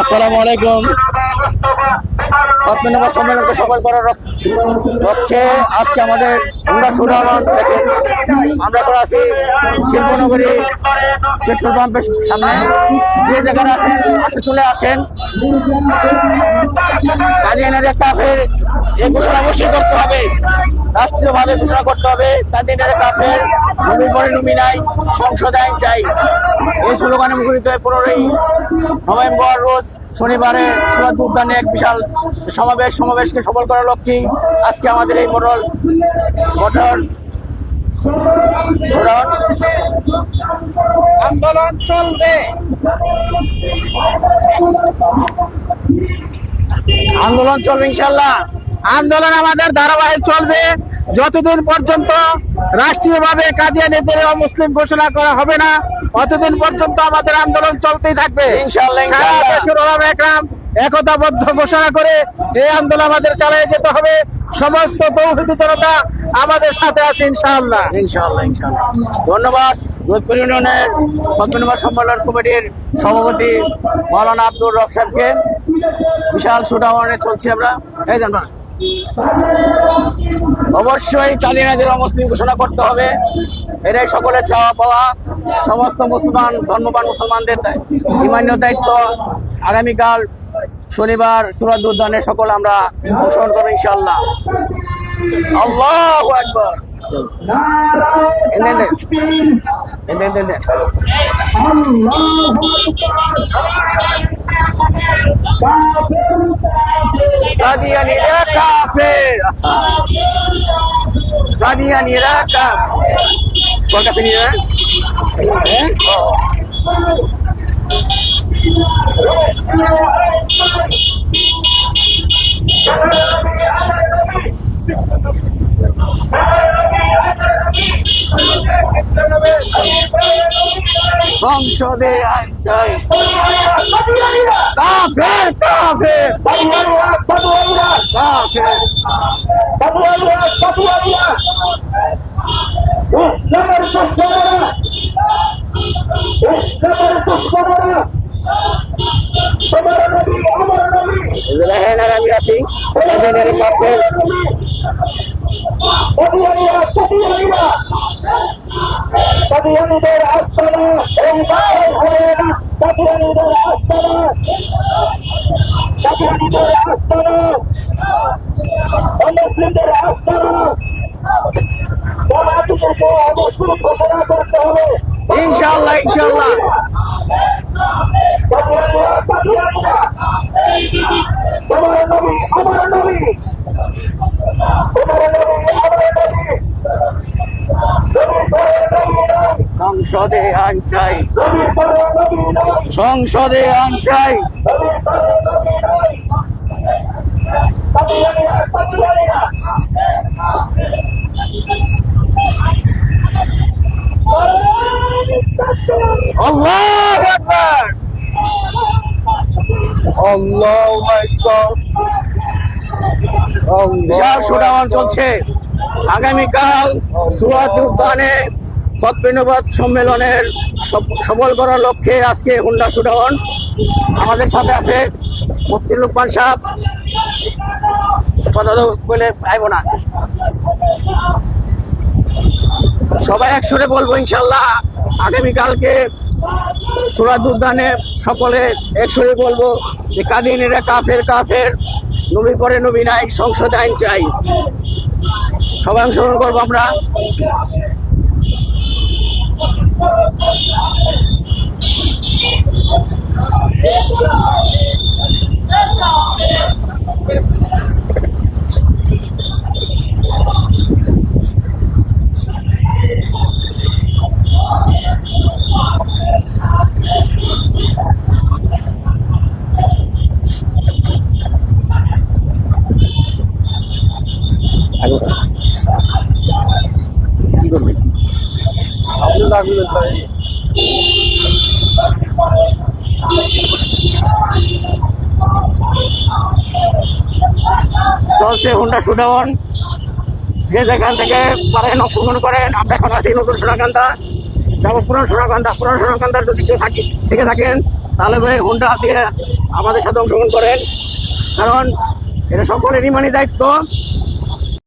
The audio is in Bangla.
আসসালামু আলাইকুম। 7 নম্বর সম্মেলনকে সফল করার লক্ষ্যে আজকে আমাদের হুন্ডা শোডাউন থেকে আমরা করে আছি শিল্পনগরী পেট্রোল পাম্পের সামনে। যে জায়গায় চলে আসেন। কাদিয়ানিরা কাফের এই ঘোষণা অবশ্যই করতে হবে, রাষ্ট্রীয়ভাবে ঘোষণা করতে হবে। কাদিয়ানিরা কাফের, নবীর পরে নবী নাই, সংসদ আইন চাই। এই স্লোগানে মুখরিত হয়ে 15ই নভেম্বর রোজ শনিবারে সুরাত উদ্যানে এক বিশাল সমাবেশকে সফল করার লক্ষ্যে আজকে আমাদের এই মোটর আন্দোলন চলবে, ইনশাল্লাহ। আন্দোলন আমাদের ধারাবাহিক চলবে যতদিন পর্যন্ত রাষ্ট্রীয়ভাবে কাদিয়ানীদের অমুসলিম ঘোষণা করা হবে না, ততদিন পর্যন্ত আমাদের আন্দোলন চলতেই থাকবে ইনশাআল্লাহ। সারা দেশের ওলামা একরাম একতাবদ্ধ ঘোষণা করে এই আন্দোলন আমাদের চালিয়ে যেতে হবে। সমস্ত তৌহিদি জনতা আমাদের সাথে আছে ইনশাআল্লাহ। ধন্যবাদ যোধপুর ইউনিয়নের 7 নম্বর সম্মেলন কমিটির সভাপতি মাওলানা আব্দুর রব সাহেবকে। বিশাল শোডাউনে চলছি আমরা। এই জানবা অবশ্যই কাদিয়ানীদের অমুসলিম ঘোষণা করতে হবে, এটাই সকলের চাওয়া পাওয়া। সমস্ত ধর্মবান মুসলমানদের ইমানীয় দায়িত্ব। আগামীকাল শনিবার সুরাত উদ্যানে সকল আমরা অংশগ্রহণ করবো ইনশাআল্লাহ। আল্লাহু আকবার। কাদিয়ানীরা কাফের, কাদিয়ানীরা কাফের। সংসদে আইন চাই, কাফের কাফের আমি আছি। কাদিয়ানীদের আস্তানা এই বাইরে হবে না, কাদিয়ানীদের আস্তানা, কাদিয়ানীদের আস্তানা, অমুসলিমদের আস্তানা, জামায়াতকে অমুসলিম ঘোষণা করতে হবে ইনশাআল্লাহ। ইনশাআল্লাহ কাদিয়ানীরা তোমার নবী আমার নবী, তোমার নবী আমার নবী, সংসদে আইন চাই, সংসদে আইন চাই। আল্লাহু আকবার, আল্লাহু আকবার। বিশাল শোডাউন চলছে। আগামীকাল সুরাত উদ্যানে 7 নম্বর সম্মেলনের সফল করার লক্ষ্যে আজকে হুন্ডা শোডাউন। আমাদের সাথে আছে মুফতি লুকমান সাহেব, কথা বলে পাইব না, সবাই একসঙ্গে বলবো ইনশাল্লাহ। আগামীকালকে সুরাত উদ্যানে সকলে একসঙ্গে বলবো যে কাদিয়ানীরা কাফের, কাফের, নবীর পরে নবী নাই, সংসদ আইন চাই। সবাই অংশগ্রহণ করবো আমরা। কি করবে চলছে হুন্ডা শোডাউন। যে যেখান থেকে পারেন অংশগ্রহণ করেন। আমরা এখন আছি নতুন সোনাকান্দা, যাবো পুরান সোনাকান্দা। পুরান সোনাকান্দার যদি কেউ থেকে থাকেন তাহলে ভাই হুন্ডা দিয়ে আমাদের সাথে অংশগ্রহণ করেন, কারণ এটা সকলের ইমানি দায়িত্ব